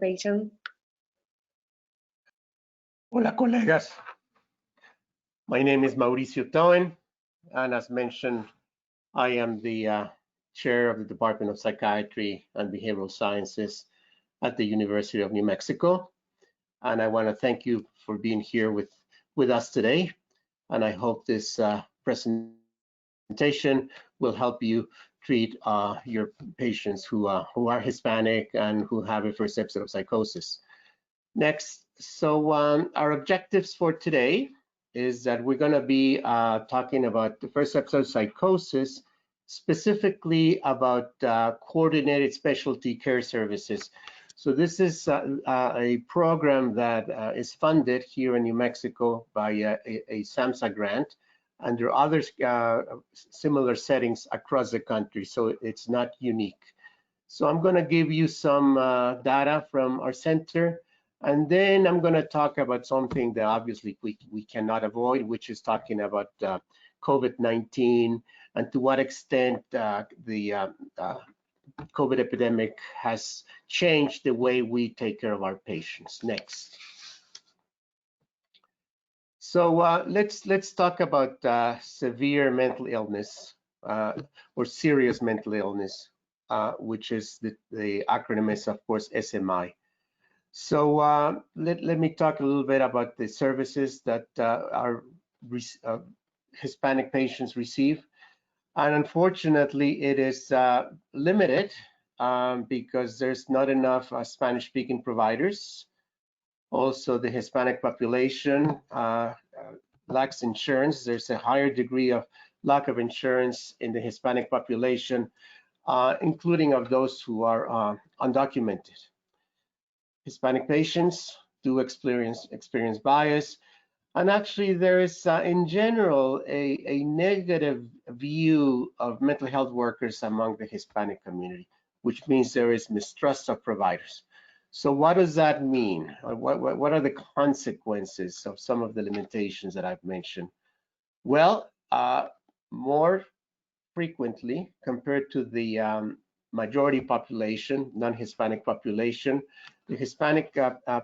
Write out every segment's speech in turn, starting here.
patient. Hola, colegas. My name is Mauricio Toen, and as mentioned, I am the chair of the Department of Psychiatry and Behavioral Sciences at the University of New Mexico. And I want to thank you for being here with us today. And I hope this presentation will help you treat your patients who are Hispanic and who have a first episode of psychosis. Next, so our objectives for today is that we're going to be talking about the first episode of psychosis, specifically about coordinated specialty care services. So this is a program that is funded here in New Mexico by a SAMHSA grant, and there are other similar settings across the country, so it's not unique. So I'm going to give you some data from our center, and then I'm going to talk about something that obviously we cannot avoid, which is talking about COVID-19 and to what extent the COVID epidemic has changed the way we take care of our patients. Next. So let's talk about severe mental illness or serious mental illness, which is the acronym is, of course, SMI. So let me talk a little bit about the services that our Hispanic patients receive. And unfortunately, it is limited because there's not enough Spanish-speaking providers. Also, the Hispanic population lacks insurance. There's a higher degree of lack of insurance in the Hispanic population, including of those who are undocumented. Hispanic patients do experience bias, and actually there is in general a negative view of mental health workers among the Hispanic community, which means there is mistrust of providers. So what does that mean? What are the consequences of some of the limitations that I've mentioned? Well, more frequently compared to the majority population, non-Hispanic population, the Hispanic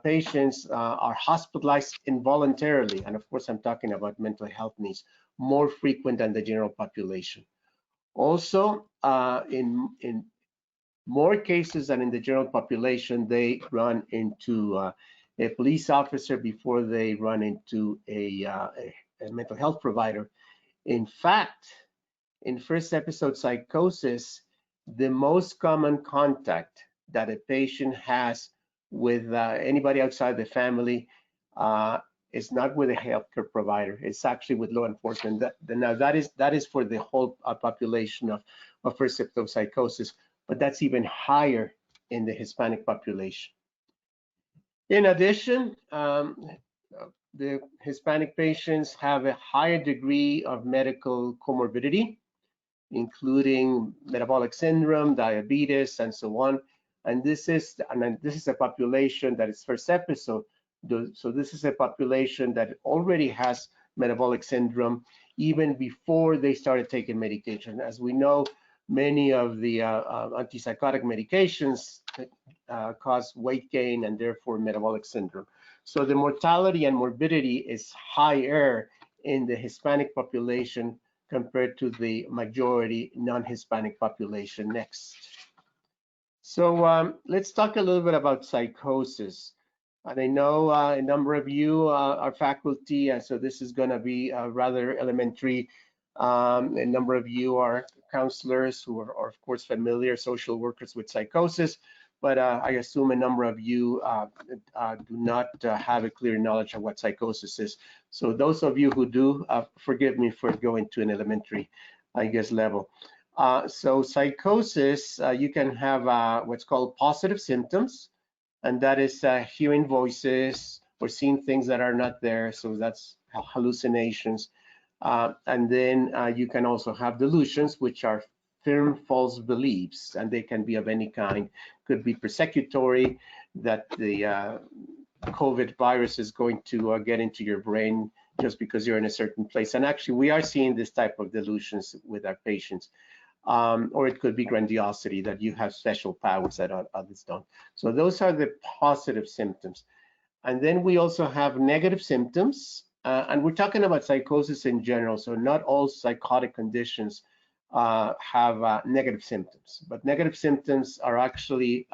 patients are hospitalized involuntarily. And of course, I'm talking about mental health needs, more frequent than the general population. Also, in more cases than in the general population, they run into a police officer before they run into a mental health provider. In fact, in first episode psychosis, the most common contact that a patient has with anybody outside the family is not with a healthcare provider. It's actually with law enforcement. Now that is for the whole population of first episode psychosis, but that's even higher in the Hispanic population. In addition, the Hispanic patients have a higher degree of medical comorbidity, including metabolic syndrome, diabetes, and so on. And this is a population that is first episode. So this is a population that already has metabolic syndrome even before they started taking medication. As we know, many of the antipsychotic medications cause weight gain and therefore metabolic syndrome. So the mortality and morbidity is higher in the Hispanic population compared to the majority non-Hispanic population. Next. So let's talk a little bit about psychosis. And I know a number of you are faculty, and so this is going to be rather elementary. A number of you are counselors who are of course familiar, social workers with psychosis, but I assume a number of you do not have a clear knowledge of what psychosis is. So those of you who do, forgive me for going to an elementary, I guess, level. So psychosis, you can have what's called positive symptoms, and that is hearing voices or seeing things that are not there. So that's hallucinations. And then you can also have delusions, which are firm false beliefs, and they can be of any kind. Could be persecutory, that the COVID virus is going to get into your brain just because you're in a certain place. And actually, we are seeing this type of delusions with our patients. or it could be grandiosity, that you have special powers that others don't. So those are the positive symptoms. And then we also have negative symptoms, and we're talking about psychosis in general, so not all psychotic conditions have negative symptoms, but negative symptoms are actually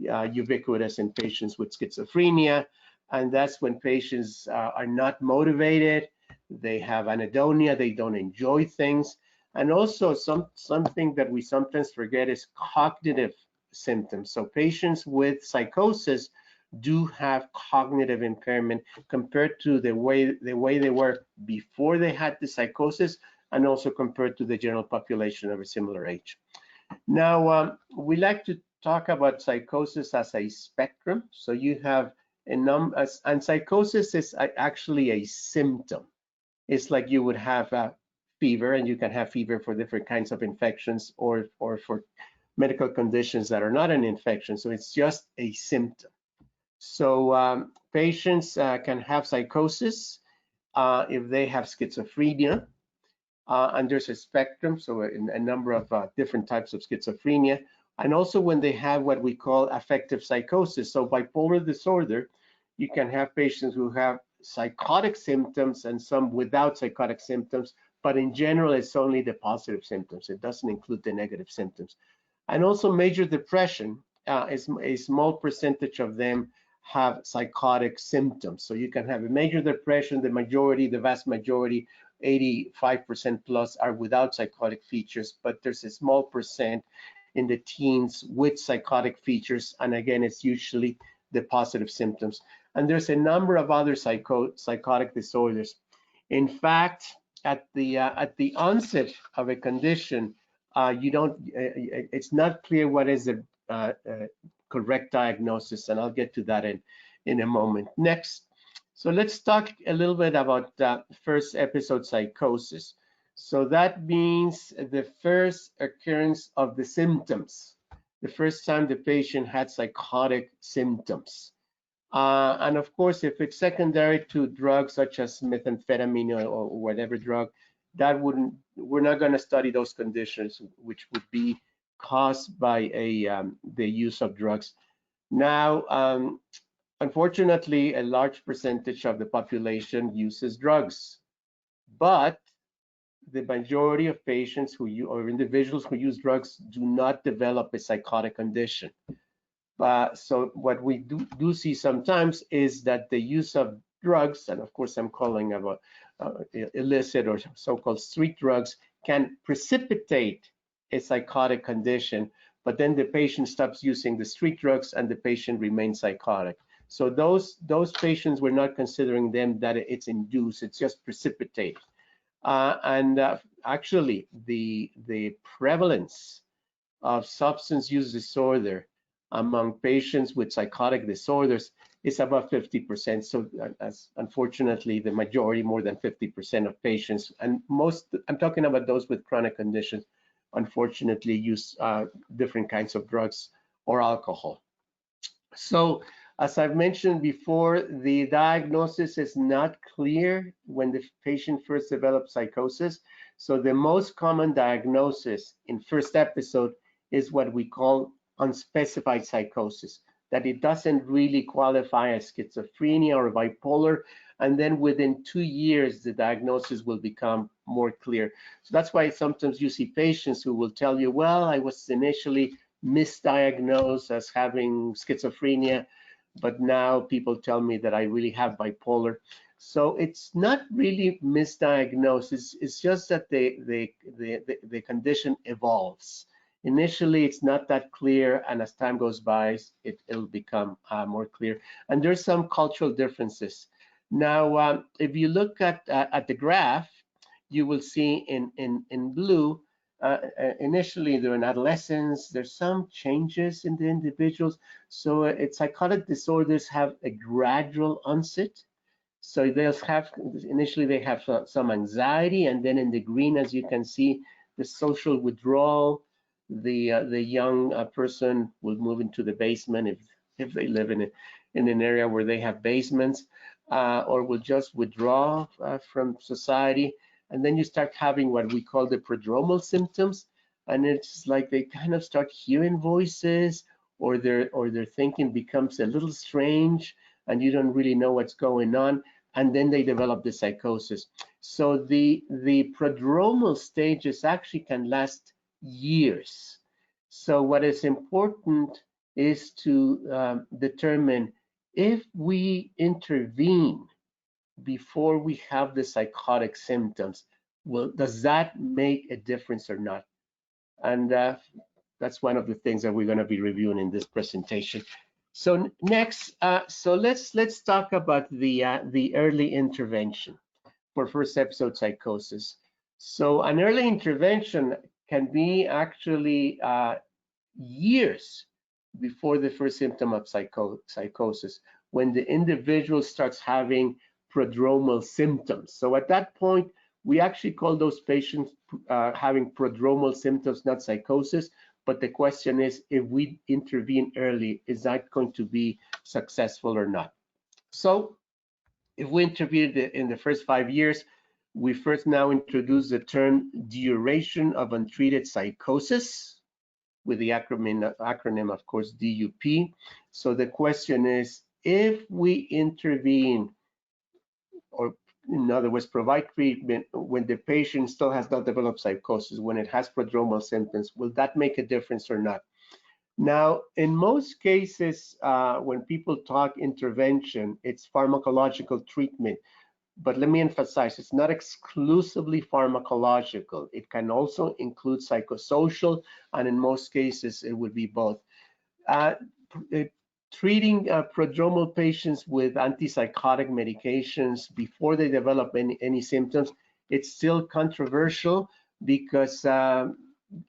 ubiquitous in patients with schizophrenia, and that's when patients are not motivated, they have anhedonia, they don't enjoy things, and also something that we sometimes forget is cognitive symptoms. So patients with psychosis do have cognitive impairment compared to the way they were before they had the psychosis, and also compared to the general population of a similar age. Now, we like to talk about psychosis as a spectrum. So you have a number, and psychosis is actually a symptom. It's like you would have a fever, and you can have fever for different kinds of infections or for medical conditions that are not an infection. So it's just a symptom. So patients can have psychosis if they have schizophrenia, and there's a spectrum, so a number of different types of schizophrenia, and also when they have what we call affective psychosis. So bipolar disorder, you can have patients who have psychotic symptoms and some without psychotic symptoms, but in general, it's only the positive symptoms. It doesn't include the negative symptoms. And also major depression, is a small percentage of them have psychotic symptoms. So you can have a major depression, the vast majority, 85% plus are without psychotic features, but there's a small percent in the teens with psychotic features. And again, it's usually the positive symptoms. And there's a number of other psychotic disorders. In fact, at the onset of a condition, it's not clear what is the correct diagnosis, and I'll get to that in a moment. Next, so let's talk a little bit about first episode psychosis. So that means the first occurrence of the symptoms, the first time the patient had psychotic symptoms. And of course, if it's secondary to drugs such as methamphetamine or whatever drug, we're not going to study those conditions, which would be caused by the use of drugs. Now, unfortunately, a large percentage of the population uses drugs, but the majority of patients or individuals who use drugs do not develop a psychotic condition. So what we do see sometimes is that the use of drugs, and of course I'm calling about illicit or so-called street drugs, can precipitate a psychotic condition, but then the patient stops using the street drugs and the patient remains psychotic. So those patients, we're not considering them that it's induced, it's just precipitated. Actually, the prevalence of substance use disorder among patients with psychotic disorders is about 50%. So unfortunately, the majority, more than 50% of patients, and I'm talking about those with chronic conditions, unfortunately use different kinds of drugs or alcohol. So as I've mentioned before, the diagnosis is not clear when the patient first develops psychosis. So the most common diagnosis in first episode is what we call unspecified psychosis, that it doesn't really qualify as schizophrenia or bipolar, and then within 2 years the diagnosis will become more clear. So that's why sometimes you see patients who will tell you, well, I was initially misdiagnosed as having schizophrenia, but now people tell me that I really have bipolar. So it's not really misdiagnosis, it's just that the condition evolves. Initially, it's not that clear, and as time goes by, it'll become more clear. And there's some cultural differences. Now, if you look at the graph, you will see in blue, initially during adolescence, there's some changes in the individuals. So psychotic disorders have a gradual onset. So initially they have some anxiety, and then in the green, as you can see, the social withdrawal. The young person will move into the basement if they live in an area where they have basements, or will just withdraw from society. And then you start having what we call the prodromal symptoms. and it's like they kind of start hearing voices, or their thinking becomes a little strange, and you don't really know what's going on, and then they develop the psychosis. So the prodromal stages actually can last years. So what is important is to determine if we intervene before we have the psychotic symptoms, well, does that make a difference or not? And that's one of the things that we're going to be reviewing in this presentation. So next, so let's talk about the early intervention for first episode psychosis. So an early intervention can be actually years before the first symptom of psychosis, when the individual starts having prodromal symptoms. So at that point, we actually call those patients having prodromal symptoms, not psychosis. But the question is, if we intervene early, is that going to be successful or not? So if we intervene in the first 5 years, we first now introduce the term duration of untreated psychosis, with the acronym, of course, DUP. So the question is, if we intervene, or in other words, provide treatment when the patient still has not developed psychosis, when it has prodromal symptoms, will that make a difference or not? Now, in most cases, when people talk intervention, it's pharmacological treatment. But let me emphasize, it's not exclusively pharmacological. It can also include psychosocial, and in most cases, it would be both. Treating prodromal patients with antipsychotic medications before they develop any symptoms, it's still controversial, because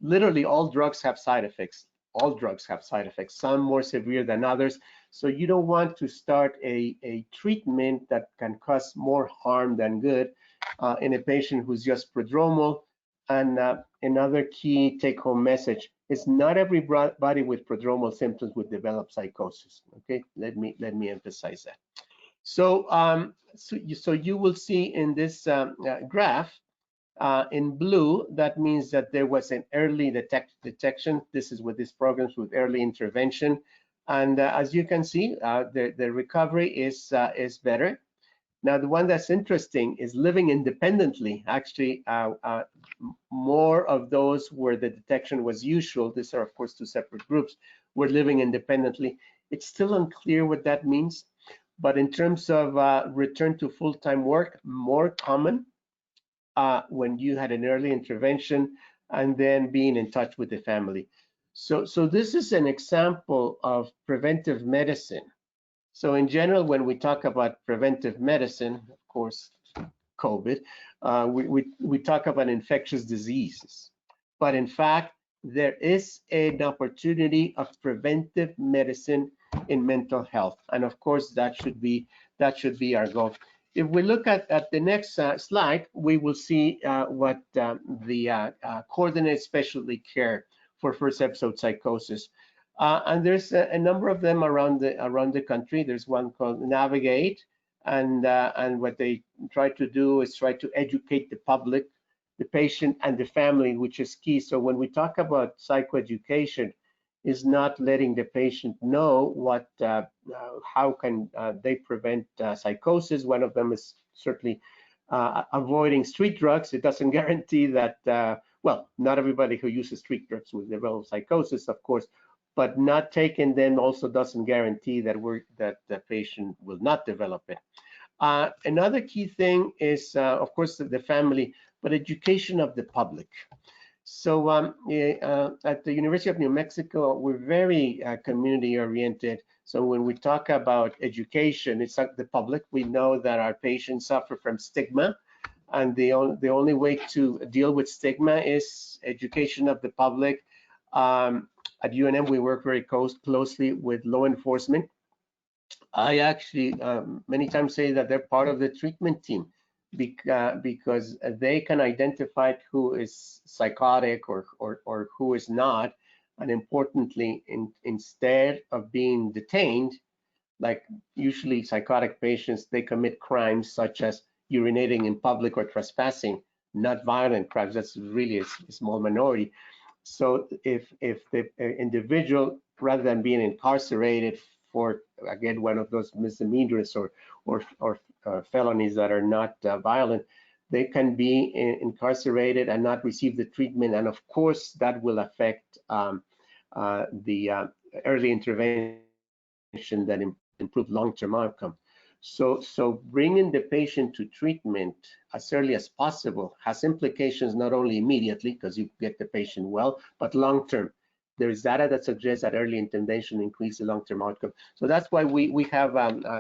literally all drugs have side effects. All drugs have side effects, some more severe than others. So you don't want to start a treatment that can cause more harm than good in a patient who's just prodromal. And another key take-home message is not everybody with prodromal symptoms would develop psychosis. Okay, let me emphasize that. So so you will see in this graph, in blue, that means that there was an early detection. This is with these programs with early intervention. And as you can see, the recovery is better. Now, the one that's interesting is living independently. Actually, more of those where the detection was usual, these are, of course, two separate groups, were living independently. It's still unclear what that means. But in terms of return to full-time work, more common when you had an early intervention, and then being in touch with the family. So this is an example of preventive medicine. So in general, when we talk about preventive medicine, of course, COVID, we talk about infectious diseases. But in fact, there is an opportunity of preventive medicine in mental health. And of course, that should be our goal. If we look at the next slide, we will see what the coordinated specialty care for first episode psychosis. And there's a number of them around the country. There's one called Navigate, and what they try to do is try to educate the public, the patient, and the family, which is key. So when we talk about psychoeducation, is not letting the patient know what how can they prevent psychosis. One of them is certainly avoiding street drugs. It doesn't guarantee that. Well, not everybody who uses street drugs will develop psychosis, of course. But not taking them also doesn't guarantee that the patient will not develop it. Another key thing is, of course, the family, but education of the public. So at the University of New Mexico, we're very community-oriented. So when we talk about education, it's like the public. We know that our patients suffer from stigma, and the only way to deal with stigma is education of the public. At UNM, we work very closely with law enforcement. I actually many times say that they're part of the treatment team because they can identify who is psychotic or who is not. And importantly, instead of being detained, like usually psychotic patients, they commit crimes such as urinating in public or trespassing, not violent crimes. That's really a small minority. So if the individual, rather than being incarcerated for, again, one of those misdemeanors or felonies that are not violent, they can be incarcerated and not receive the treatment, and of course that will affect the early intervention that improve long-term outcome. So bringing the patient to treatment as early as possible has implications not only immediately, because you get the patient well, but long-term. There is data that suggests that early intervention increases the long-term outcome. So that's why we have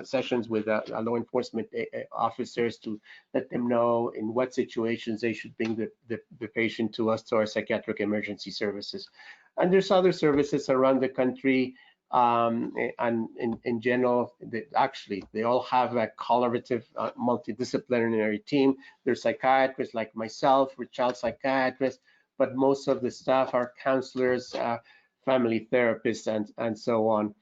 sessions with law enforcement officers to let them know in what situations they should bring the patient to us, to our psychiatric emergency services. And there's other services around the country. And in general, they all have a collaborative, multidisciplinary team. There's psychiatrists like myself, we're child psychiatrists, but most of the staff are counselors, family therapists, and so on.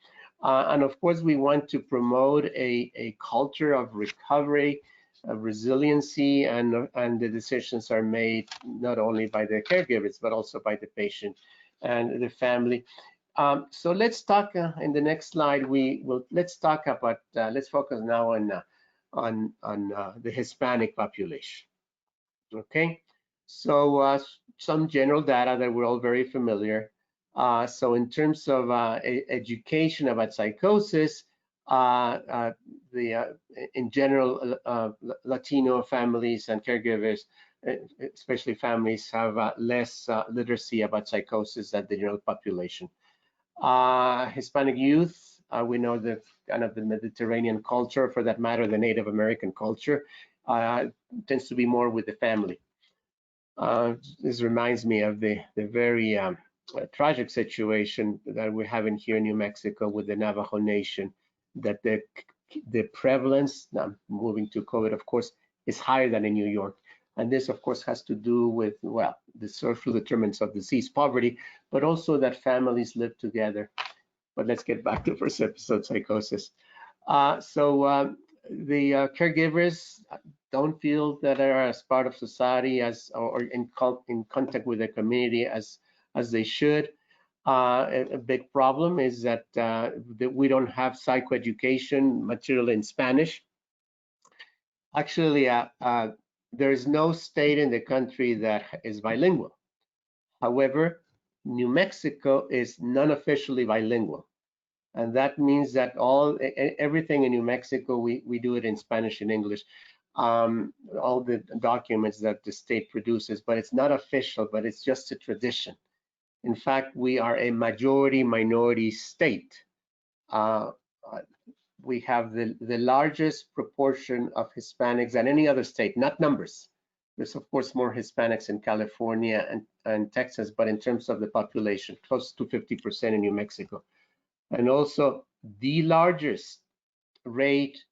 And of course, we want to promote a culture of recovery, of resiliency, and the decisions are made not only by the caregivers, but also by the patient and the family. So let's talk in the next slide. Let's talk about let's focus now on the Hispanic population. Okay, so some general data that we're all very familiar. So in terms of education about psychosis, in general, Latino families and caregivers, especially families, have less literacy about psychosis than the general population. Hispanic youth, we know that kind of the Mediterranean culture, for that matter, the Native American culture, tends to be more with the family. This reminds me of the very tragic situation that we're having here in New Mexico with the Navajo Nation, that the prevalence, now moving to COVID, of course, is higher than in New York. And this, of course, has to do with, well, the social determinants of disease, poverty, but also that families live together. But let's get back to first episode, psychosis. The caregivers don't feel that they are as part of society or in contact with the community as they should. A big problem is that we don't have psychoeducation material in Spanish. Actually, there is no state in the country that is bilingual. However, New Mexico is non-officially bilingual. And that means that everything in New Mexico, we do it in Spanish and English. All the documents that the state produces, but it's not official, but it's just a tradition. In fact, we are a majority minority state. We have the largest proportion of Hispanics than any other state, not numbers. There's of course more Hispanics in California and Texas, but in terms of the population, close to 50% in New Mexico. And also the largest rate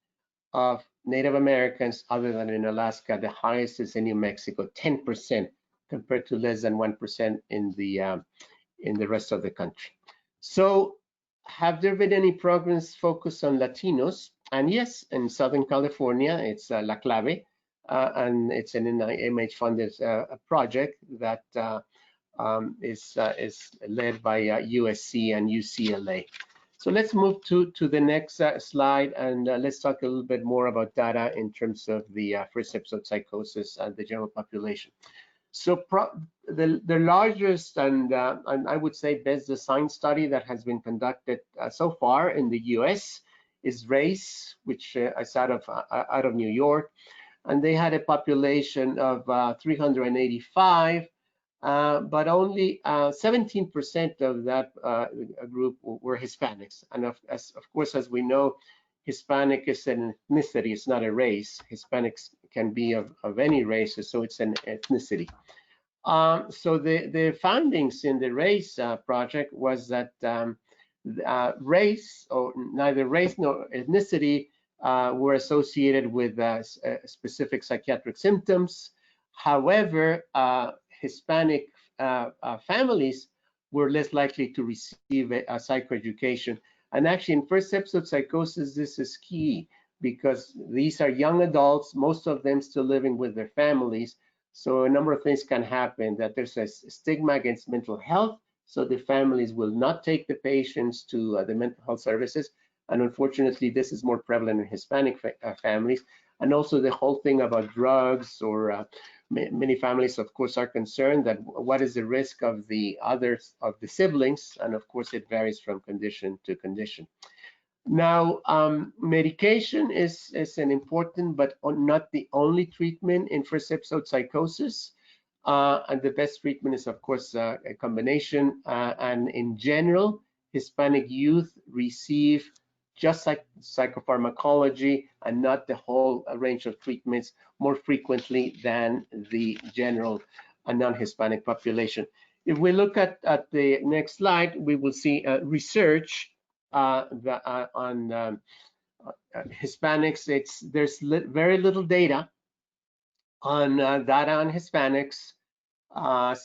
of Native Americans, other than in Alaska, the highest is in New Mexico, 10%, compared to less than 1% in the rest of the country. So have there been any programs focused on Latinos? And yes, in Southern California, it's La Clave, and it's an NIMH-funded project that is led by USC and UCLA. So let's move to the next slide, and let's talk a little bit more about data in terms of the first episode psychosis and the general population. So the largest and I would say best designed study that has been conducted so far in the US is RACE, which is out of New York, and they had a population of 385, but only 17% of that group were Hispanics. And of course, as we know, Hispanic is an ethnicity, it's not a race. Hispanics can be of any race, so it's an ethnicity. So the findings in the RACE project was that race, or neither race nor ethnicity, were associated with specific psychiatric symptoms. However, Hispanic families were less likely to receive a psychoeducation. And actually, in first episode psychosis, this is key because these are young adults, most of them still living with their families, So a number of things can happen, that there's a stigma against mental health, so the families will not take the patients to the mental health services. And unfortunately, this is more prevalent in Hispanic families. And also the whole thing about drugs, or many families, of course, are concerned that what is the risk of the others, of the siblings, and of course it varies from condition to condition. Now, medication is an important but not the only treatment in first episode psychosis. And the best treatment is, of course, a combination. And in general, Hispanic youth receive just like psychopharmacology and not the whole range of treatments more frequently than the general non-Hispanic population. If we look at the next slide, we will see research on Hispanics. There's very little data on Hispanics,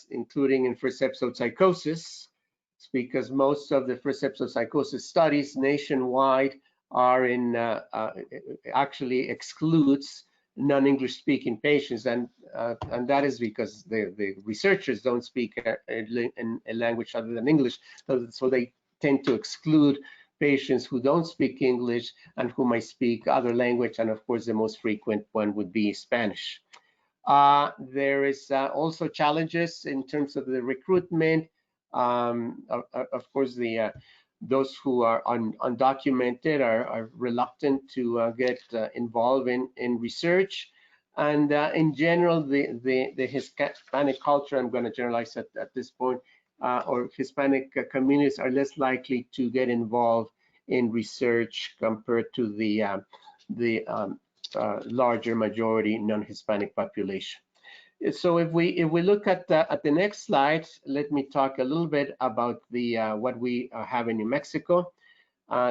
including in first episode psychosis, because most of the first episode psychosis studies nationwide are in actually excludes non-English speaking patients, and that is because the researchers don't speak a language other than English, so they tend to exclude patients who don't speak English and who might speak other language, and of course the most frequent one would be Spanish. There is also challenges in terms of the recruitment. Of course, those who are undocumented are reluctant to get involved in research. And in general, the Hispanic culture, I'm going to generalize at this point, or Hispanic communities are less likely to get involved in research compared to the larger majority non-Hispanic population. So if we look at the next slide, let me talk a little bit about the what we have in New Mexico.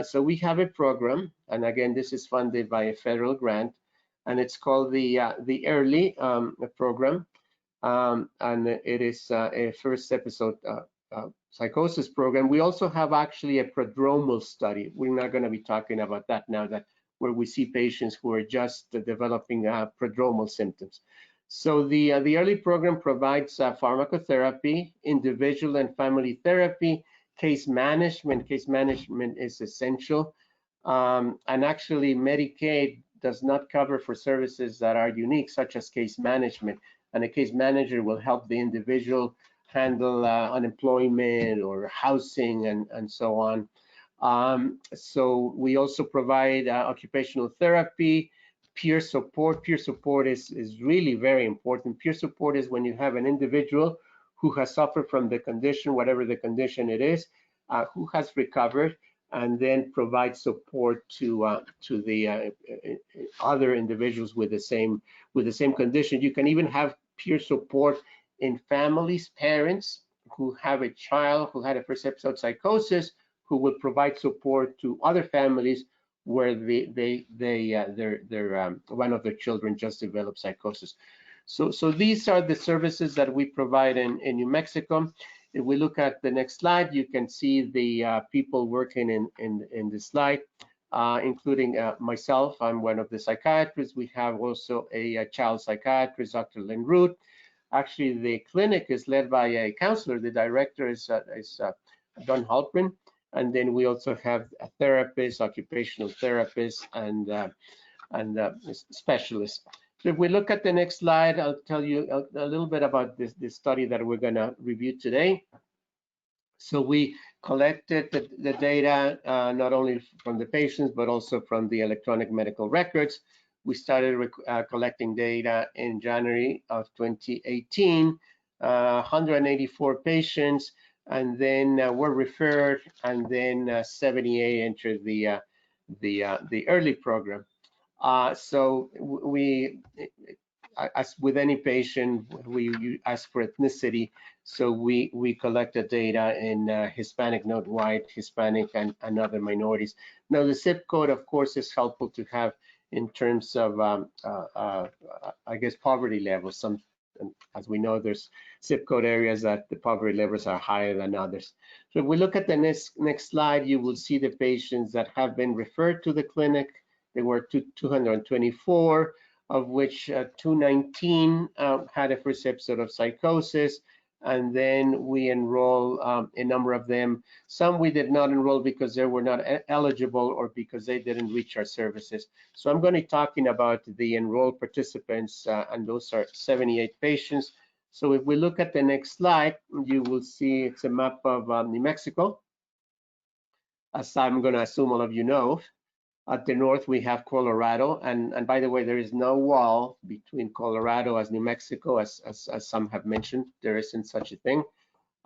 So we have a program, and again, this is funded by a federal grant, and it's called the EARLY program, and it is a first episode psychosis program. We also have actually a prodromal study. We're not going to be talking about that now, where we see patients who are just developing prodromal symptoms. So the EARLY program provides pharmacotherapy, individual and family therapy, case management. Case management is essential. And actually, Medicaid does not cover for services that are unique, such as case management. And a case manager will help the individual handle unemployment or housing and so on. So we also provide occupational therapy, peer support. Peer support is really very important. Peer support is when you have an individual who has suffered from the condition, whatever the condition it is, who has recovered, and then provide support to the other individuals with the same condition. You can even have peer support in families, parents who have a child who had a first episode psychosis, who will provide support to other families where one of their children just developed psychosis. So these are the services that we provide in New Mexico. If we look at the next slide, you can see the people working in the slide, including myself. I'm one of the psychiatrists. We have also a child psychiatrist, Dr. Lynn Root. Actually, the clinic is led by a counselor. The director is Don Halprin. And then we also have a therapist, occupational therapist, and specialists. So if we look at the next slide, I'll tell you a little bit about this study that we're going to review today. So we collected the data not only from the patients, but also from the electronic medical records. We started collecting data in January of 2018, 184 patients, and then were referred, and then 78 entered the EARLY program. So we, as with any patient, we ask for ethnicity. So we collected data in Hispanic, not white, Hispanic, and other minorities. Now the zip code, of course, is helpful to have in terms of, I guess, poverty levels. As we know, there's zip code areas that the poverty levels are higher than others. So if we look at the next slide, you will see the patients that have been referred to the clinic. There were 224. of which 219 had a first episode of psychosis, and then we enroll a number of them. Some we did not enroll because they were not eligible or because they didn't reach our services. So I'm going to be talking about the enrolled participants, and those are 78 patients. So if we look at the next slide, you will see it's a map of New Mexico, as I'm going to assume all of you know. At the north, we have Colorado, and by the way, there is no wall between Colorado as New Mexico, as some have mentioned. There isn't such a thing.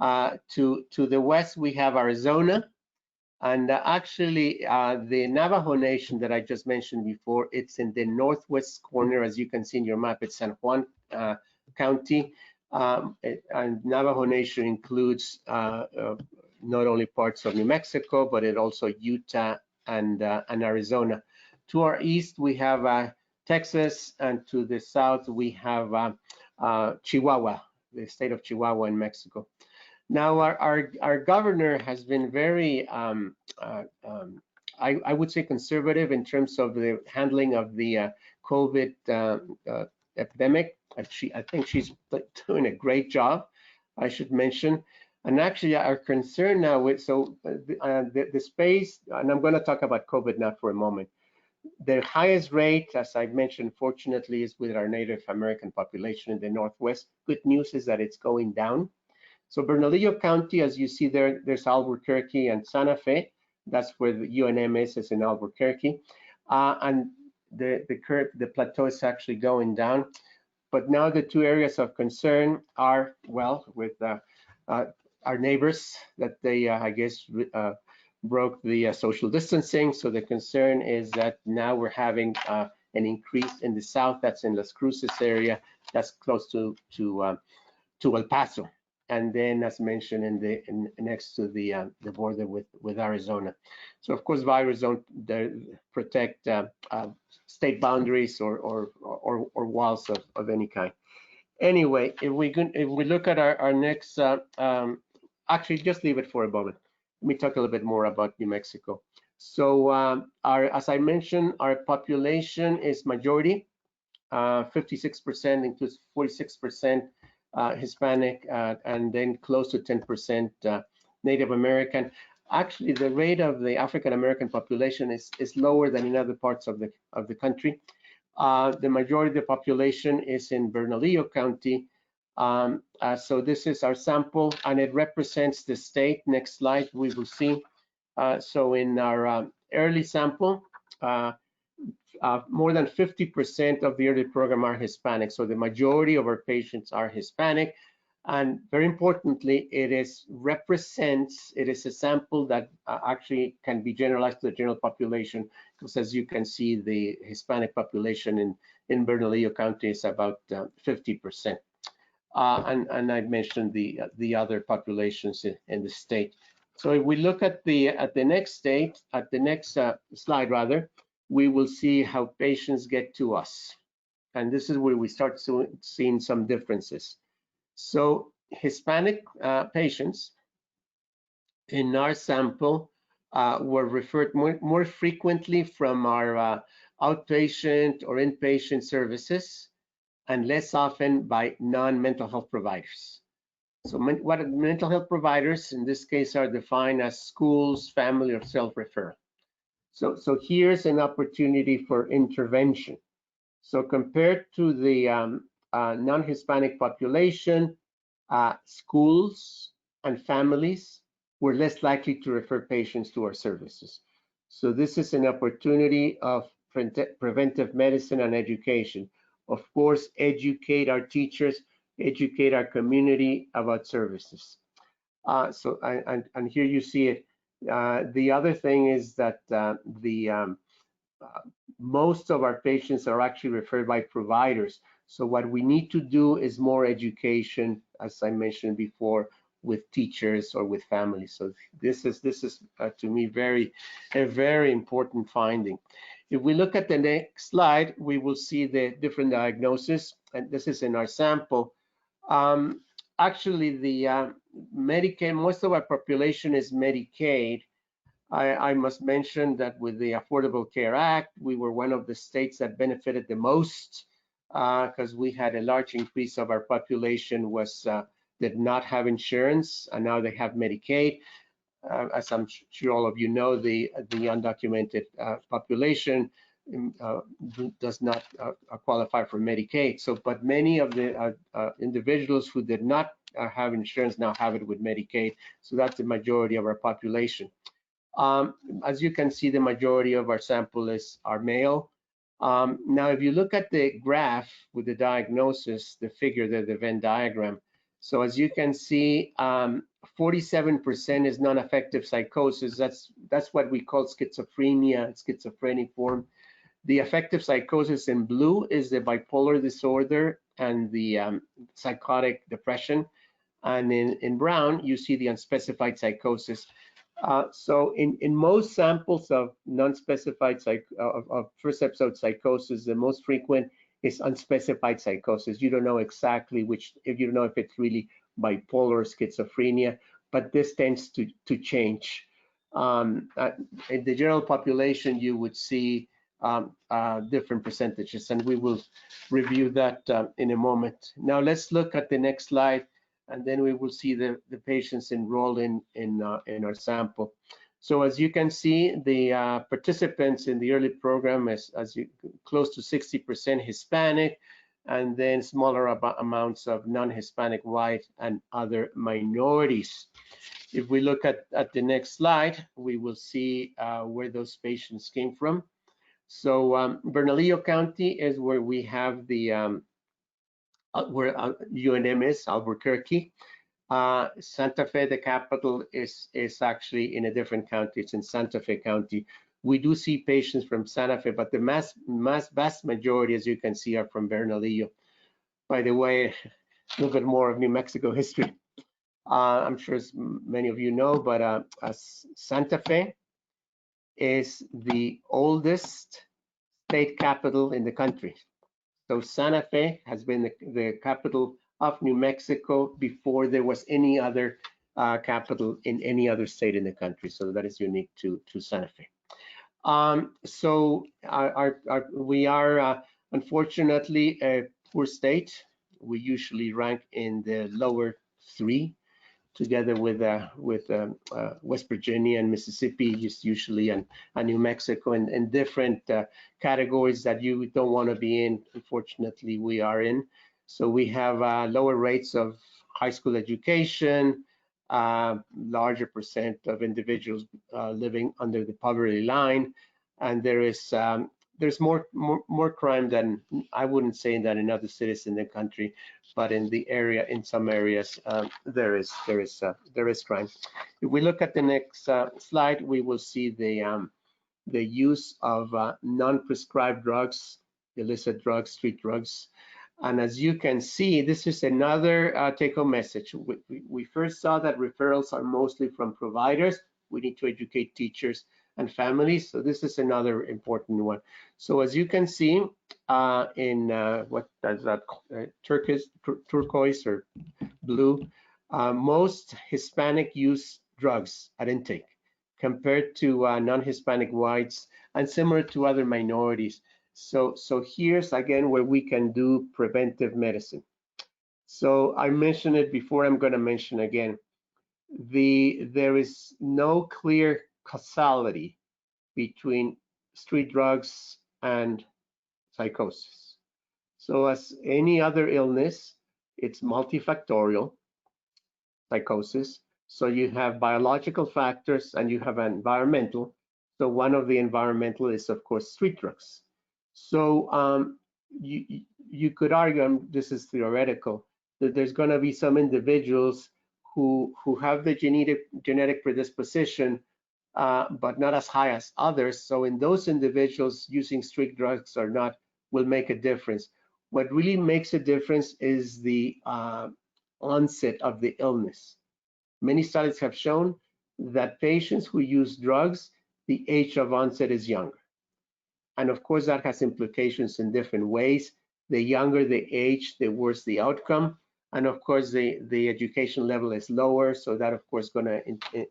To the west, we have Arizona, and actually, the Navajo Nation that I just mentioned before, it's in the northwest corner, as you can see in your map. It's San Juan County, and Navajo Nation includes not only parts of New Mexico, but it also Utah and Arizona. To our east, we have Texas, and to the south, we have Chihuahua, the state of Chihuahua in Mexico. Now, our governor has been very, I would say, conservative in terms of the handling of the COVID epidemic. I think she's doing a great job, I should mention. And actually, our concern now with the space, and I'm going to talk about COVID now for a moment. The highest rate, as I mentioned, fortunately, is with our Native American population in the Northwest. Good news is that it's going down. So Bernalillo County, as you see there, there's Albuquerque and Santa Fe. That's where the UNM is in Albuquerque. And the plateau is actually going down. But now the two areas of concern are, well, with our neighbors, that they, I guess, broke the social distancing. So the concern is that now we're having an increase in the south. That's in Las Cruces area. That's close to El Paso. And then, as mentioned, next to the border with Arizona. So of course, virus don't protect state boundaries or walls of any kind. Anyway, if we look at our next, actually, just leave it for a moment. Let me talk a little bit more about New Mexico. So as I mentioned, our population is majority, 56% includes 46% Hispanic, and then close to 10% Native American. Actually, the rate of the African American population is lower than in other parts of the country. The majority of the population is in Bernalillo County. So this is our sample, and it represents the state. Next slide, we will see. So in our early sample, more than 50% of the early program are Hispanic. So the majority of our patients are Hispanic. And very importantly, it is a sample that actually can be generalized to the general population, because as you can see, the Hispanic population in Bernalillo County is about 50%. And I mentioned the other populations in the state. So if we look at the next slide rather, we will see how patients get to us. And this is where we start seeing some differences. So Hispanic patients in our sample were referred more frequently from our outpatient or inpatient services, and less often by non-mental health providers. So what mental health providers in this case are defined as schools, family, or self-referral. So here's an opportunity for intervention. So compared to the non-Hispanic population, schools and families were less likely to refer patients to our services. So this is an opportunity of preventive medicine and education. Of course, educate our teachers, educate our community about services. And here you see it. The other thing is that most of our patients are actually referred by providers. So what we need to do is more education, as I mentioned before, with teachers or with families. So this is to me a very important finding. If we look at the next slide, we will see the different diagnoses, and this is in our sample. Actually, the Medicaid, most of our population is Medicaid. I must mention that with the Affordable Care Act, we were one of the states that benefited the most because we had a large increase of our population was did not have insurance, and now they have Medicaid. As I'm sure all of you know, the undocumented population does not qualify for Medicaid. So, but many of the individuals who did not have insurance now have it with Medicaid. So that's the majority of our population. As you can see, the majority of our sample are male. Now, if you look at the graph with the diagnosis, the figure there, the Venn diagram. So as you can see, 47% is non-affective psychosis. That's what we call schizophrenia, schizophrenic form. The affective psychosis in blue is the bipolar disorder and the psychotic depression. And in brown, you see the unspecified psychosis. So in most samples of non-specified of first episode psychosis, the most frequent is unspecified psychosis. You don't know exactly which, if you don't know if it's really bipolar or schizophrenia, but this tends to change. In the general population, you would see different percentages, and we will review that in a moment. Now let's look at the next slide, and then we will see the patients enrolled in our sample. So as you can see, the participants in the early program is close to 60% Hispanic, and then smaller amounts of non-Hispanic, white, and other minorities. If we look at the next slide, we will see where those patients came from. So Bernalillo County is where we have the where H&OM is, Albuquerque. Santa Fe, the capital, is actually in a different county. It's in Santa Fe County. We do see patients from Santa Fe, but the vast majority, as you can see, are from Bernalillo. By the way, a little bit more of New Mexico history. I'm sure as many of you know, but Santa Fe is the oldest state capital in the country. So Santa Fe has been the capital of New Mexico before there was any other capital in any other state in the country. So that is unique to Santa Fe. So we are unfortunately a poor state. We usually rank in the lower 3, together with West Virginia and Mississippi, just usually, and New Mexico, and different categories that you don't want to be in. Unfortunately, we are in. So we have lower rates of high school education, larger percent of individuals living under the poverty line, and there's more crime than, I wouldn't say that in other cities in the country, but in the area, in some areas, there is crime. If we look at the next slide, we will see the use of non-prescribed drugs, illicit drugs, street drugs. And as you can see, this is another take-home message. We first saw that referrals are mostly from providers. We need to educate teachers and families. So this is another important one. So as you can see, in what is that, turquoise or blue, most Hispanic use drugs at intake compared to non-Hispanic whites, and similar to other minorities. So here's again where we can do preventive medicine. So I mentioned it before, I'm going to mention again. There is no clear causality between street drugs and psychosis. So as any other illness, it's multifactorial, psychosis. So you have biological factors and you have environmental. So one of the environmental is, of course, street drugs. So you could argue, and this is theoretical, that there's going to be some individuals who have the genetic predisposition, but not as high as others. So in those individuals, using street drugs or not will make a difference. What really makes a difference is the onset of the illness. Many studies have shown that patients who use drugs, the age of onset is younger. And of course, that has implications in different ways. The younger the age, the worse the outcome. And of course, the education level is lower. So that, of course, is going to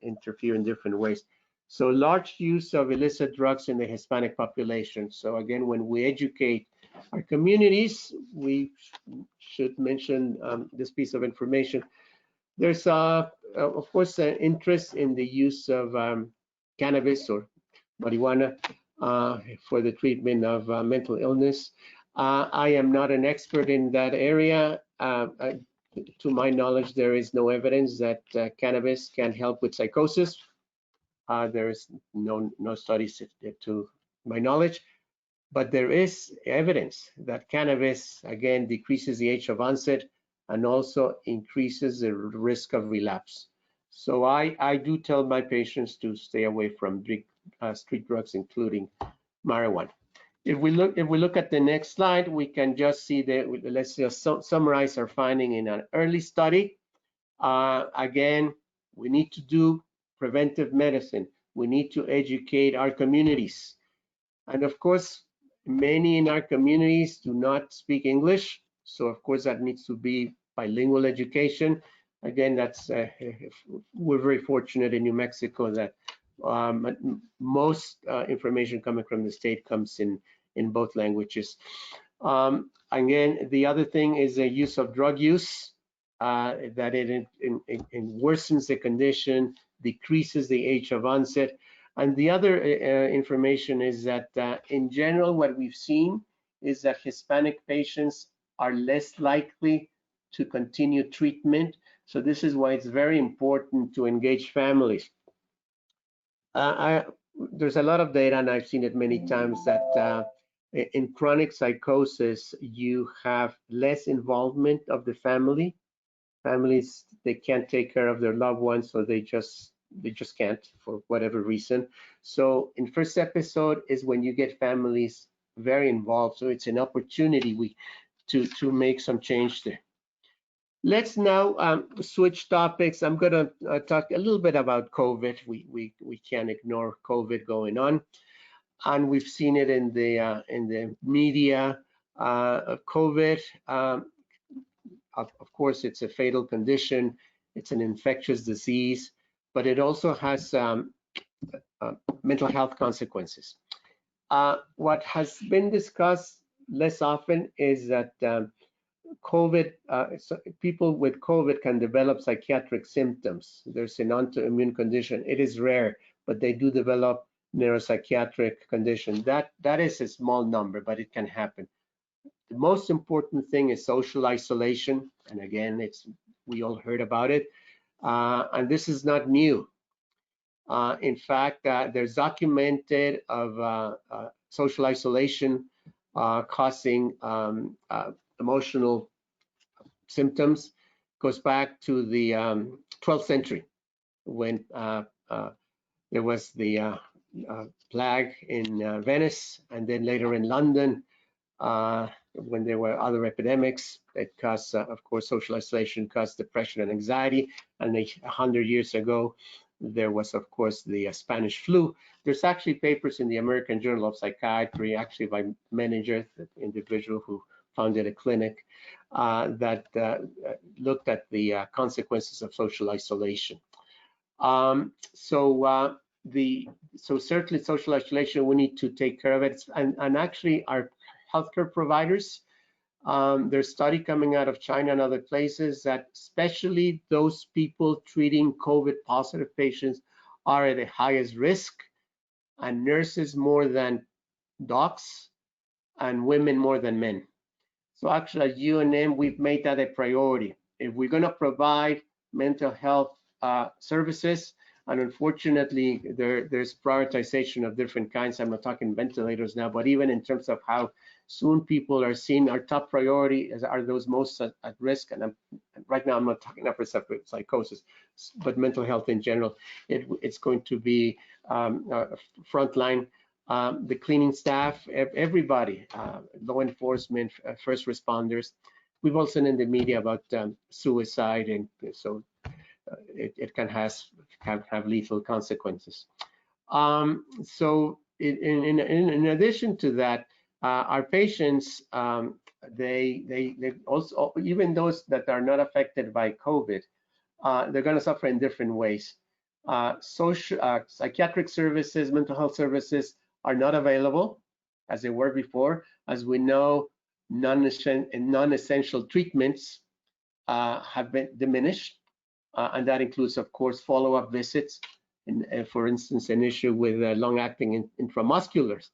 interfere in different ways. So large use of illicit drugs in the Hispanic population. So again, when we educate Our communities, we should mention this piece of information. There's, of course, an interest in the use of cannabis or marijuana for the treatment of mental illness. I am not an expert in that area. To my knowledge, there is no evidence that cannabis can help with psychosis. There is no studies to my knowledge, but there is evidence that cannabis, again, decreases the age of onset and also increases the risk of relapse. So I do tell my patients to stay away from street drugs, including marijuana. If we look at the next slide, we can just see that. Let's just summarize our finding in an early study. Again, we need to do preventive medicine. We need to educate our communities. And of course, many in our communities do not speak English. So of course, that needs to be bilingual education. Again, that's we're very fortunate in New Mexico that most information coming from the state comes in both languages. Again, the other thing is the use of drug use, that it worsens the condition, decreases the age of onset. And the other information is that in general, what we've seen is that Hispanic patients are less likely to continue treatment. So this is why it's very important to engage families. There's a lot of data, and I've seen it many times, that in chronic psychosis, you have less involvement of the family. Families, they can't take care of their loved ones, so they just can't for whatever reason. So in first episode is when you get families very involved. So it's an opportunity to make some change there. Let's now switch topics. I'm going to talk a little bit about COVID. We can't ignore COVID going on, and we've seen it in the media. COVID, of course, it's a fatal condition. It's an infectious disease, but it also has mental health consequences. What has been discussed less often is that COVID, people with COVID can develop psychiatric symptoms. There's an autoimmune condition. It is rare, but they do develop neuropsychiatric condition. That is a small number, but it can happen. The most important thing is social isolation, and again, we all heard about it, and this is not new. In fact, there's documented of social isolation causing emotional symptoms. Goes back to the 12th century when there was the plague in Venice, and then later in London when there were other epidemics that caused, of course, social isolation caused depression and anxiety. And 100 years ago, there was, of course, the Spanish flu. There's actually papers in the American Journal of Psychiatry, actually by Menninger, the individual who founded a clinic, that looked at the consequences of social isolation. So certainly social isolation, we need to take care of it. And actually our healthcare providers, there's study coming out of China and other places that especially those people treating COVID positive patients are at the highest risk, and nurses more than docs, and women more than men. So actually at H&OM, we've made that a priority. If we're going to provide mental health services, and unfortunately there's prioritization of different kinds. I'm not talking ventilators now, but even in terms of how soon people are seen, our top priority are those most at risk. And right now I'm not talking upper psychosis, but mental health in general. It's going to be frontline, the cleaning staff, everybody, law enforcement, first responders. We've also seen in the media about suicide, and so it can have lethal consequences. So in addition to that, our patients, they also, even those that are not affected by COVID, they're going to suffer in different ways. Psychiatric services, mental health services are not available. as they were before. As we know, non-essential treatments have been diminished, and that includes, of course, follow-up visits. For instance, an issue with long-acting intramusculars.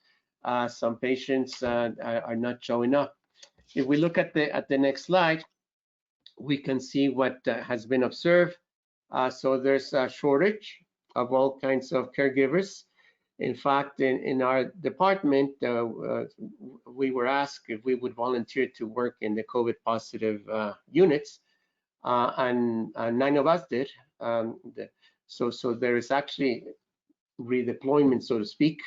Some patients are not showing up. If we look at the next slide, we can see what has been observed. So there's a shortage of all kinds of caregivers. In fact, in our department, we were asked if we would volunteer to work in the COVID positive units, and 9 of us did. So there is actually redeployment, so to speak.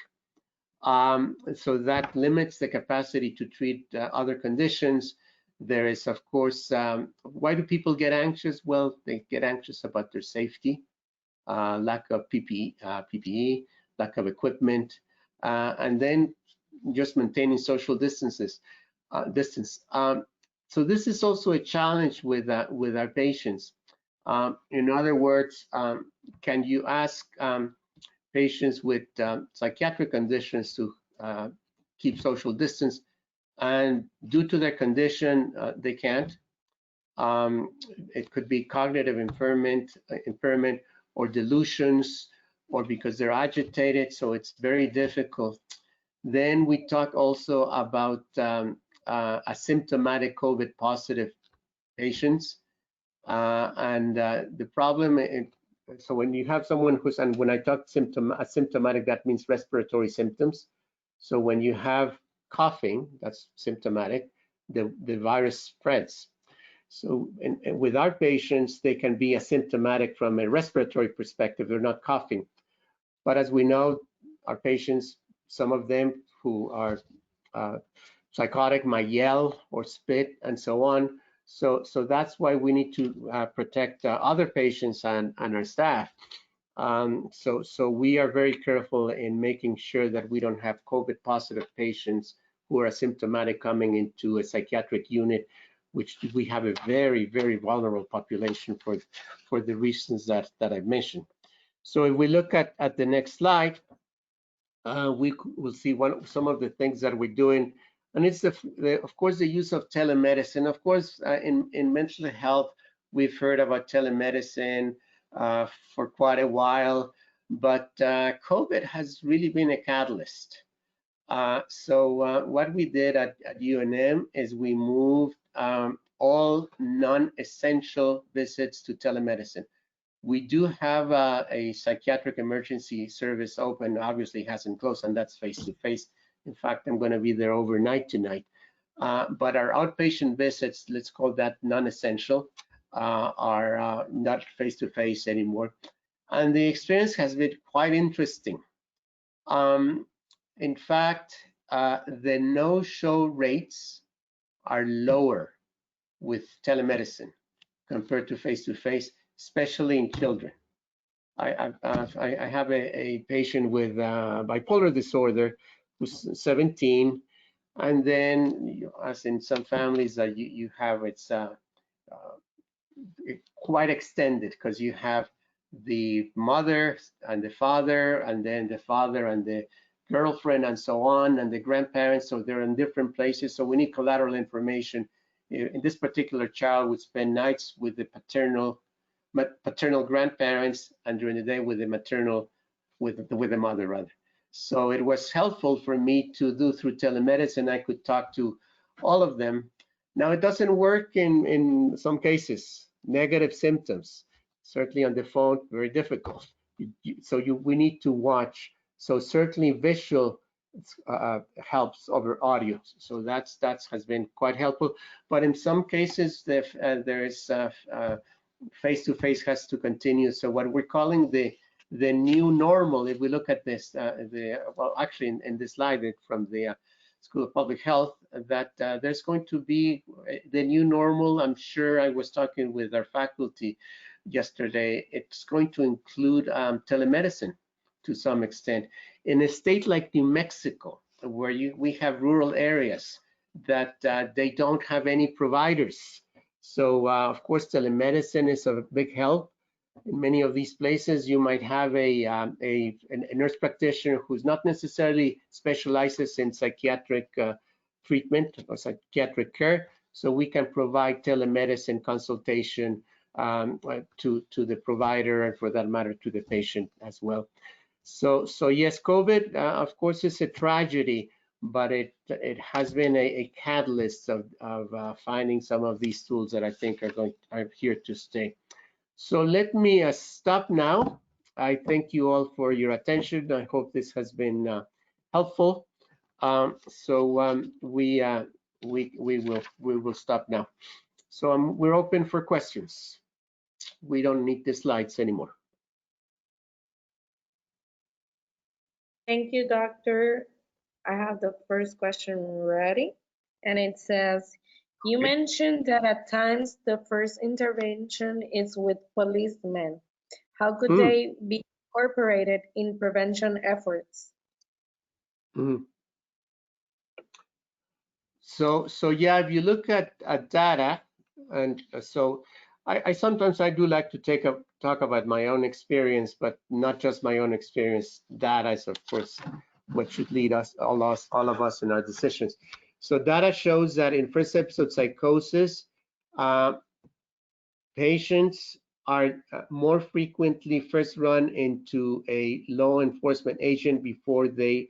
So that limits the capacity to treat other conditions. There is, of course, why do people get anxious? Well, they get anxious about their safety, lack of PPE, lack of equipment, and then just maintaining social distance. So this is also a challenge with our patients. In other words, can you ask patients with psychiatric conditions to keep social distance? And due to their condition, they can't. It could be cognitive impairment or delusions, or because they're agitated, so it's very difficult. Then we talk also about asymptomatic COVID positive patients. And the problem, so when you have someone who's, and when I talk asymptomatic, that means respiratory symptoms. So when you have coughing, that's symptomatic, the virus spreads. So with our patients, they can be asymptomatic from a respiratory perspective, they're not coughing. But as we know, our patients, some of them who are psychotic might yell or spit and so on. So that's why we need to protect other patients and our staff. So we are very careful in making sure that we don't have COVID positive patients who are asymptomatic coming into a psychiatric unit, which we have a very, very vulnerable population for the reasons that I've mentioned. So if we look at the next slide, we will see some of the things that we're doing. And it's, of course, the use of telemedicine. Of course, in mental health, we've heard about telemedicine for quite a while, but COVID has really been a catalyst. So what we did at H&OM is we moved all non-essential visits to telemedicine. We do have a psychiatric emergency service open, obviously hasn't closed, and that's face-to-face. In fact, I'm going to be there overnight tonight. But our outpatient visits, let's call that non-essential, are not face-to-face anymore. And the experience has been quite interesting. In fact, the no-show rates are lower with telemedicine compared to face-to-face, especially in children. I have a patient with bipolar disorder who's 17, and then, as in some families that you have, it's quite extended because you have the mother and the father, and then the father and the girlfriend, and so on, and the grandparents. So they're in different places. So we need collateral information. In this particular child would spend nights with the paternal grandparents, and during the day with the maternal, with the mother rather. So it was helpful for me to do through telemedicine. I could talk to all of them. Now it doesn't work in some cases. Negative symptoms, certainly on the phone, very difficult. We need to watch. So certainly visual helps over audio. So that has been quite helpful. But in some cases, there is face-to-face has to continue. So what we're calling the new normal, if we look at this, well, actually in this slide from the School of Public Health, that there's going to be the new normal. I'm sure I was talking with our faculty yesterday. It's going to include telemedicine to some extent. In a state like New Mexico, where we have rural areas that they don't have any providers. So of course, telemedicine is a big help. In many of these places, you might have a nurse practitioner who's not necessarily specializes in psychiatric treatment or psychiatric care. So we can provide telemedicine consultation to the provider and, for that matter, to the patient as well. So yes, COVID, of course, is a tragedy, but it has been a catalyst of finding some of these tools that I think are here to stay. So let me stop now. I thank you all for your attention. I hope this has been helpful. We will stop now. So we're open for questions. We don't need the slides anymore. Thank you, Doctor. I have the first question ready, and it says, you mentioned that at times the first intervention is with policemen. How could they be incorporated in prevention efforts? So yeah, if you look at data, and so I sometimes I do like to talk about my own experience, but not just my own experience. Data is, of course, what should lead us, all of us, in our decisions. So data shows that in first episode psychosis, patients are more frequently first run into a law enforcement agent before they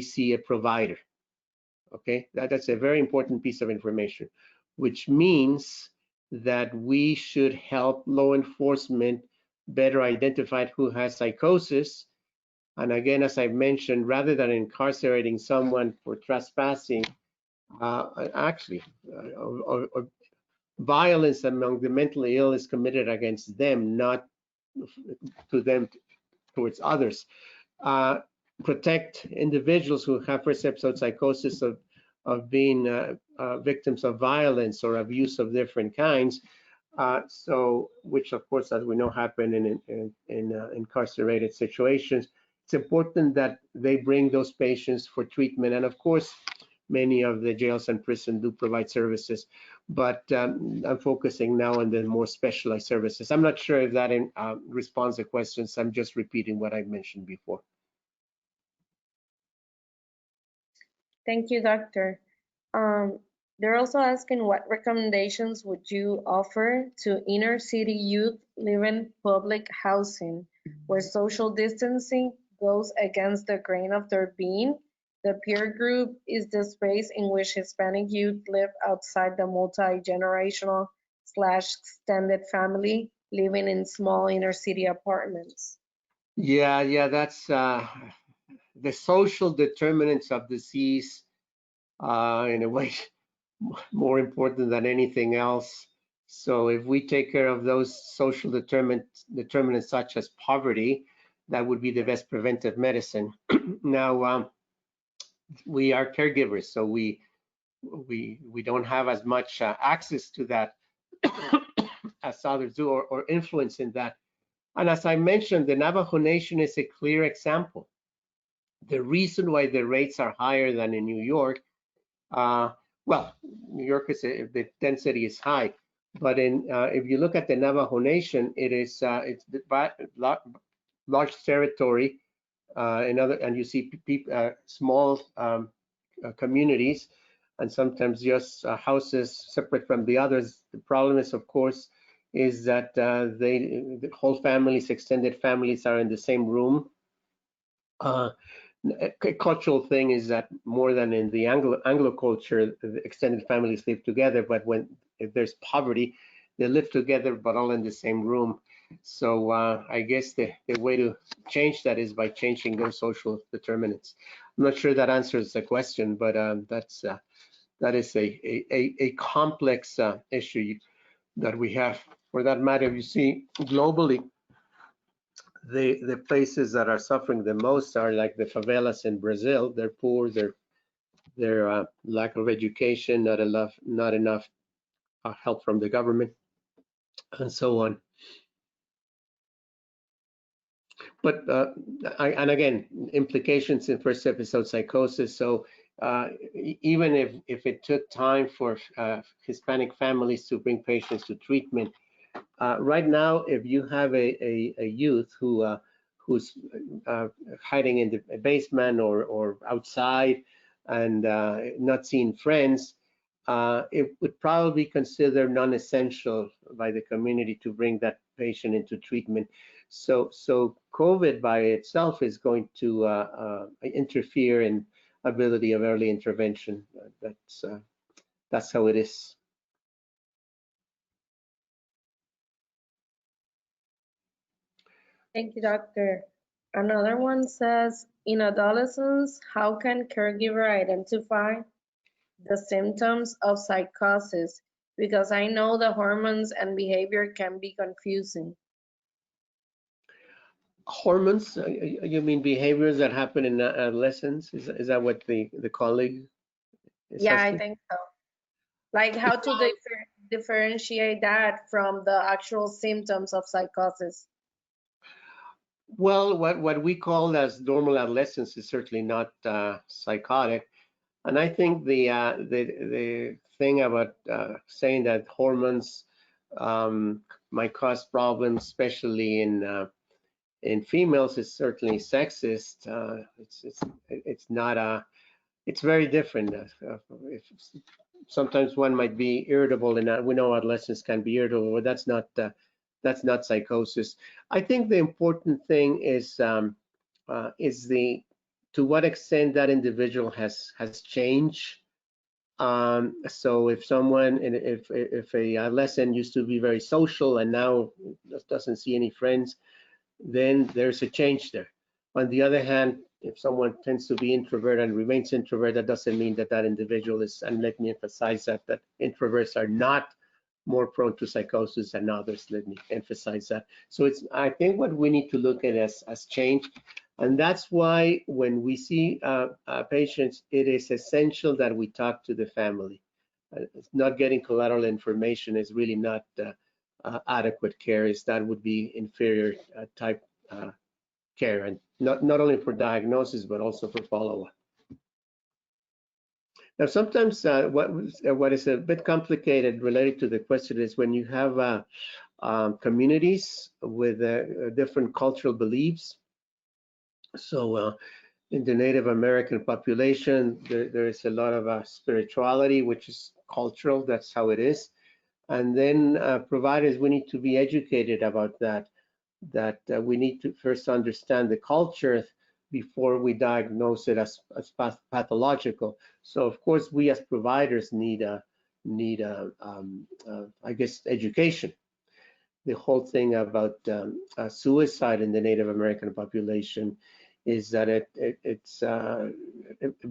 see a provider. Okay, that's a very important piece of information, which means that we should help law enforcement better identify who has psychosis. And again, as I mentioned, rather than incarcerating someone for trespassing, or violence among the mentally ill is committed against them, not to them towards others. Protect individuals who have first episode psychosis of being victims of violence or abuse of different kinds. So, which of course, as we know, happen in incarcerated situations. It's important that they bring those patients for treatment, and of course, many of the jails and prisons do provide services, but I'm focusing now on the more specialized services. I'm not sure if that responds to questions. I'm just repeating what I mentioned before. Thank you, Doctor. They're also asking, what recommendations would you offer to inner city youth living public housing where social distancing goes against the grain of their being? The peer group is the space in which Hispanic youth live outside the multi-generational / extended family, living in small inner city apartments. Yeah, that's the social determinants of disease, in a way, more important than anything else. So if we take care of those social determinants such as poverty, that would be the best preventive medicine. Now, we are caregivers, so we don't have as much access to that as others do, or influence in that. And as I mentioned, the Navajo Nation is a clear example. The reason why the rates are higher than in New York, well, New York is the density is high, but if you look at the Navajo Nation, it's large territory, and you see small communities, and sometimes just houses separate from the others. The problem is, of course, is that the whole families, extended families, are in the same room. A cultural thing is that more than in the Anglo culture, the extended families live together, but if there's poverty, they live together but all in the same room. So I guess the way to change that is by changing those social determinants. I'm not sure that answers the question, but that is a complex issue that we have. For that matter, you see globally, the places that are suffering the most are like the favelas in Brazil. They're poor, they're lack of education, not enough help from the government, and so on. But and again, implications in first episode psychosis. So even if it took time for Hispanic families to bring patients to treatment, Right now, if you have a youth who's hiding in the basement or outside and not seeing friends, it would probably be considered non-essential by the community to bring that patient into treatment. So COVID by itself is going to interfere in ability of early intervention. That's how it is. Thank you, doctor. Another one says, in adolescence, how can caregiver identify the symptoms of psychosis? Because I know the hormones and behavior can be confusing. Hormones, you mean behaviors that happen in adolescence? Is that what the colleague is Yeah, I asking? think so. Like how to differentiate that from the actual symptoms of psychosis. Well, what we call as normal adolescence is certainly not psychotic. And I think the thing about saying that hormones might cause problems, especially in females, is certainly sexist. It's not a. It's very different. If sometimes one might be irritable, and we know adolescents can be irritable, but that's not psychosis. I think the important thing is the to what extent that individual has changed. So if someone, if a adolescent used to be very social and now just doesn't see any friends, then there's a change there. On the other hand, if someone tends to be introvert and remains introvert, that doesn't mean that that individual is, and let me emphasize that introverts are not more prone to psychosis than others. Let me emphasize that. So I think what we need to look at as change, and that's why when we see patients, it is essential that we talk to the family. Not getting collateral information is really not adequate care. That would be inferior type care, and not only for diagnosis but also for follow-up. Now, sometimes what is a bit complicated related to the question is when you have communities with different cultural beliefs. So in the Native American population, there is a lot of spirituality, which is cultural. That's how it is. And then providers, we need to be educated about that we need to first understand the culture before we diagnose it as pathological. So of course, we as providers need I guess, education. The whole thing about suicide in the Native American population is that it's a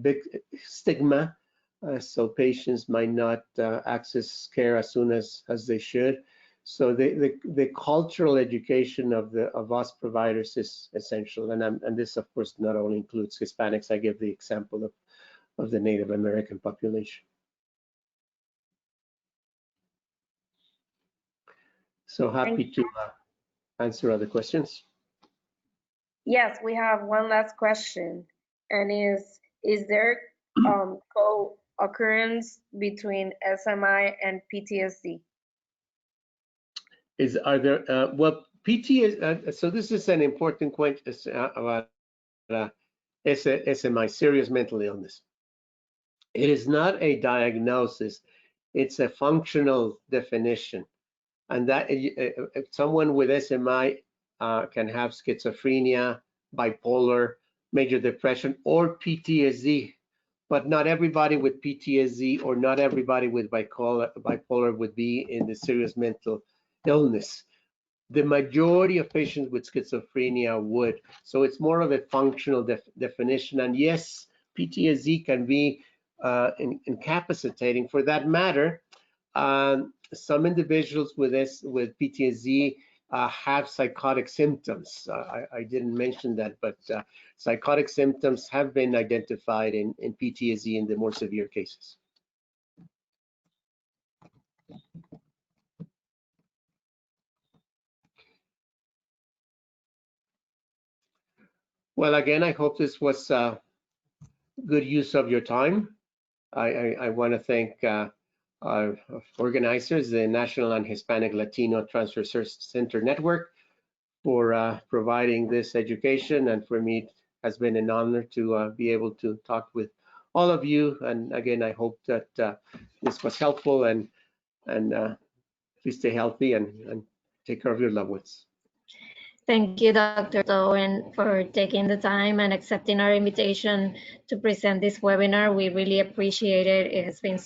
big stigma. So patients might not access care as soon as they should. So the cultural education of us providers is essential, and this of course not only includes Hispanics. I give the example of the Native American population. So happy to answer other questions. Yes, we have one last question, and is there co-occurrence between SMI and PTSD? Are there well, PTSD? So this is an important question about SMI, serious mental illness. It is not a diagnosis; it's a functional definition, and that someone with SMI can have schizophrenia, bipolar, major depression, or PTSD. But not everybody with PTSD or not everybody with bipolar would be in the serious mental illness. The majority of patients with schizophrenia would. So it's more of a functional definition. And yes, PTSD can be incapacitating. For that matter, some individuals with PTSD have psychotic symptoms. I didn't mention that, but psychotic symptoms have been identified in PTSD in the more severe cases. Well, again, I hope this was good use of your time. I want to thank organizers, the National and Hispanic Latino Transfer Center Network, for providing this education. And for me, it has been an honor to be able to talk with all of you. And again, I hope that this was helpful, and please stay healthy and take care of your loved ones. Thank you, Dr. Owen, for taking the time and accepting our invitation to present this webinar. We really appreciate it. It has been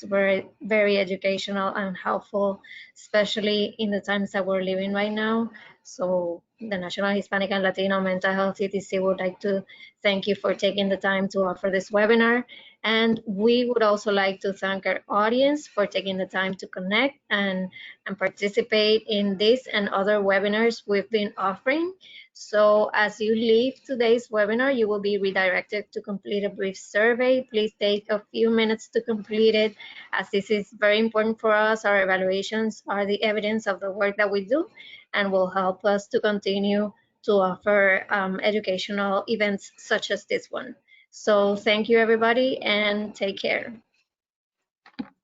very educational and helpful, especially in the times that we're living right now. So the National Hispanic and Latino Mental Health ETC would like to thank you for taking the time to offer this webinar. And we would also like to thank our audience for taking the time to connect and participate in this and other webinars we've been offering. So as you leave today's webinar, you will be redirected to complete a brief survey. Please take a few minutes to complete it, as this is very important for us. Our evaluations are the evidence of the work that we do and will help us to continue to offer educational events such as this one. So thank you, everybody, and take care.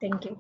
Thank you.